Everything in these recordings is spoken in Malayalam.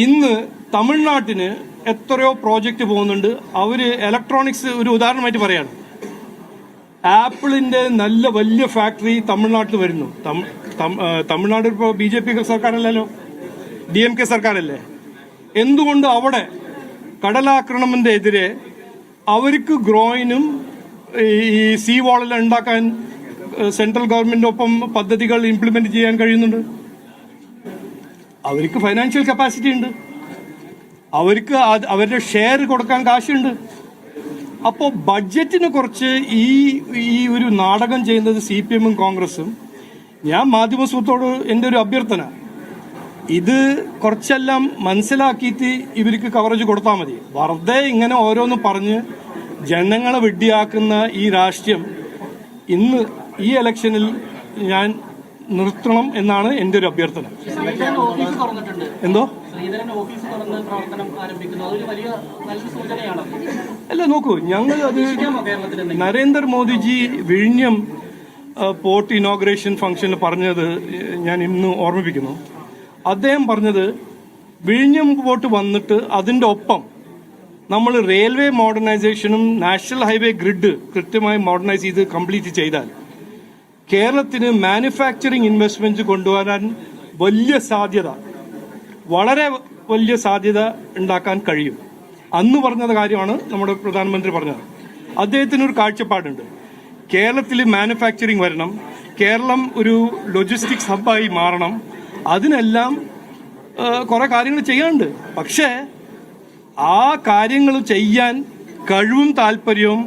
ഇന്ന് തമിഴ്നാട്ടിന് എത്രയോ പ്രോജക്റ്റ് പോകുന്നുണ്ട്. അവര് ഇലക്ട്രോണിക്സ് ഒരു ഉദാഹരണമായിട്ട് പറയാണ്. ആപ്പിളിന്റെ നല്ല വലിയ ഫാക്ടറി തമിഴ്നാട്ടിൽ വരുന്നു. തമിഴ്നാട് ഇപ്പോൾ BJP സർക്കാരല്ലല്ലോ, DMK സർക്കാരല്ലേ. എന്തുകൊണ്ട് അവിടെ കടലാക്രമണത്തിന്റെ എതിരെ അവർക്ക് ഗ്രോയിനും ഈ സീ വാളെല്ലാം ഉണ്ടാക്കാൻ സെൻട്രൽ ഗവൺമെന്റിനൊപ്പം പദ്ധതികൾ ഇംപ്ലിമെന്റ് ചെയ്യാൻ കഴിയുന്നുണ്ട്. അവർക്ക് ഫൈനാൻഷ്യൽ കപ്പാസിറ്റി ഉണ്ട്, അവർക്ക് അവരുടെ ഷെയർ കൊടുക്കാൻ കാശുണ്ട്. അപ്പോൾ ബഡ്ജറ്റിനെ കുറിച്ച് ഈ ഒരു നാടകം ചെയ്യുന്നത് CPM കോൺഗ്രസും. ഞാൻ മാധ്യമസുഹൃത്തോട് എൻ്റെ ഒരു അഭ്യർത്ഥന, ഇത് കുറച്ചെല്ലാം മനസ്സിലാക്കിയിട്ട് ഇവർക്ക് കവറേജ് കൊടുത്താൽ മതി. വെറുതെ ഇങ്ങനെ ഓരോന്ന് പറഞ്ഞ് ജനങ്ങളെ വെട്ടിയാക്കുന്ന ഈ രാഷ്ട്രീയം ഇന്ന് ഈ ഇലക്ഷനിൽ ഞാൻ നിർത്തണം എന്നാണ് എൻ്റെ ഒരു അഭ്യർത്ഥന. എന്തോ അല്ല, നോക്കൂ, ഞങ്ങൾ അത് നരേന്ദ്രമോദിജി വിഴിഞ്ഞം പോർട്ട് ഇനോഗ്രേഷൻ ഫംഗ്ഷനിൽ പറഞ്ഞത് ഞാൻ ഇന്ന് ഓർമ്മിപ്പിക്കുന്നു. അദ്ദേഹം പറഞ്ഞത് വിഴിഞ്ഞം പോർട്ട് വന്നിട്ട് അതിൻ്റെ ഒപ്പം നമ്മൾ റെയിൽവേ മോഡേണൈസേഷനും നാഷണൽ ഹൈവേ ഗ്രിഡ് കൃത്യമായി മോഡേണൈസ് ചെയ്ത് കംപ്ലീറ്റ് ചെയ്താൽ കേരളത്തിന് മാനുഫാക്ചറിങ് ഇൻവെസ്റ്റ്മെന്റ് കൊണ്ടുവരാൻ വളരെ വലിയ സാധ്യത ഉണ്ടാക്കാൻ കഴിയും. അന്ന് പറഞ്ഞത് കാര്യമാണ് നമ്മുടെ പ്രധാനമന്ത്രി പറഞ്ഞത്. അദ്ദേഹത്തിനൊരു കാഴ്ചപ്പാടുണ്ട്. കേരളത്തിൽ മാനുഫാക്ചറിങ് വരണം, കേരളം ഒരു ലോജിസ്റ്റിക്സ് ഹബ്ബായി മാറണം. അതിനെല്ലാം കുറെ കാര്യങ്ങൾ ചെയ്യാനുണ്ട്. പക്ഷേ ആ കാര്യങ്ങൾ ചെയ്യാൻ കഴിവും താല്പര്യവും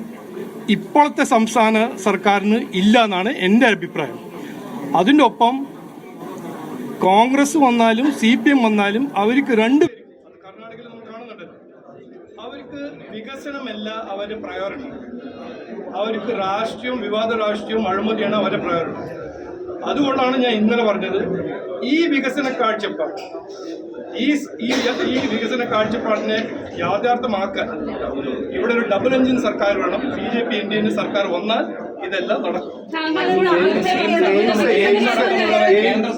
ഇപ്പോഴത്തെ സംസ്ഥാന സർക്കാരിന് ഇല്ല എന്നാണ് എൻ്റെ അഭിപ്രായം. അതിൻ്റെ ഒപ്പം കോൺഗ്രസ് വന്നാലും CPM വന്നാലും അവർക്ക് കർണാടകയിൽ നമ്മൾ കാണുന്നുണ്ടല്ലോ, അവർക്ക് വികസനമല്ല അവരുടെ പ്രയോറിറ്റി. അവർക്ക് രാഷ്ട്രീയവും വിവാദ രാഷ്ട്രീയവും അഴിമതിയാണ് അവരുടെ പ്രയോറിറ്റി. അതുകൊണ്ടാണ് ഞാൻ ഇന്നലെ പറഞ്ഞത്, ഈ വികസന കാഴ്ചപ്പാട് ഈ വികസന കാഴ്ചപ്പാടിനെ യാഥാർത്ഥ്യമാക്കാൻ ഇവിടെ ഒരു ഡബിൾ എഞ്ചിൻ സർക്കാർ വേണം. BJP NDA സർക്കാർ വന്നാൽ ഇതെല്ലാം നടക്കും. കേന്ദ്ര